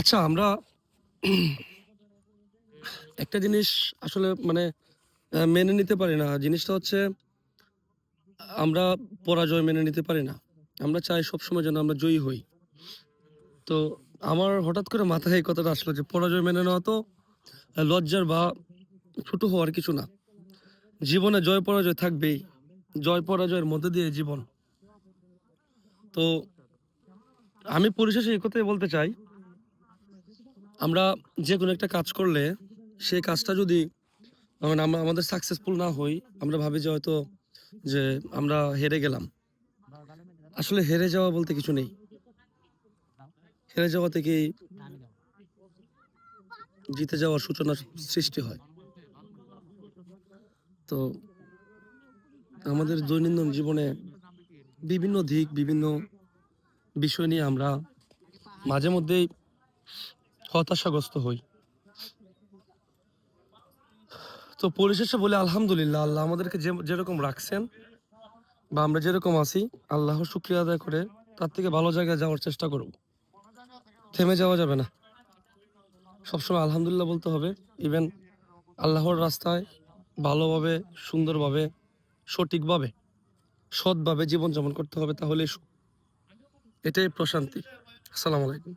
আচ্ছা, আমরা একটা জিনিস আসলে মানে মেনে নিতে পারি না। জিনিসটা হচ্ছে আমরা পরাজয় মেনে নিতে পারি না। আমরা চাই সবসময় যেন আমরা জয়ী হই। তো আমার হঠাৎ করে মাথায় এই কথাটা আসলো যে পরাজয় মেনে নেওয়া তো লজ্জার বা ছোট হওয়ার কিছু না। জীবনে জয় পরাজয় থাকবেই। জয় পরাজয়ের মধ্যে দিয়ে জীবন। তো আমি পরিশেষে এই কথাই বলতে চাই, আমরা যেকোনো একটা কাজ করলে সেই কাজটা যদি মানে আমরা আমাদের সাকসেসফুল না হই, আমরা ভাবি যে হয়তো যে আমরা হেরে গেলাম। আসলে হেরে যাওয়া বলতে কিছু নেই। হেরে যাওয়া থেকেই জিতে যাওয়ার সূচনার সৃষ্টি হয়। তো আমাদের দৈনন্দিন জীবনে বিভিন্ন দিক, বিভিন্ন বিষয় নিয়ে আমরা মাঝে মধ্যেই হতাশাগ্রস্ত হই। তো পরিশেষে বলি আলহামদুলিল্লাহ, আল্লাহ আমাদেরকে যেরকম রাখছেন বা আমরা যেরকম আছি, আল্লাহর শুকরিয়া আদায় করে তার থেকে ভালো জায়গায় যাওয়ার চেষ্টা করব। থেমে যাওয়া যাবে না। সবসময় আলহামদুলিল্লাহ বলতে হবে। ইভেন আল্লাহর রাস্তায় ভালোভাবে, সুন্দরভাবে, সঠিকভাবে, সৎভাবে জীবনযাপন করতে হবে, তাহলেই এটাই প্রশান্তি। আসসালামু আলাইকুম।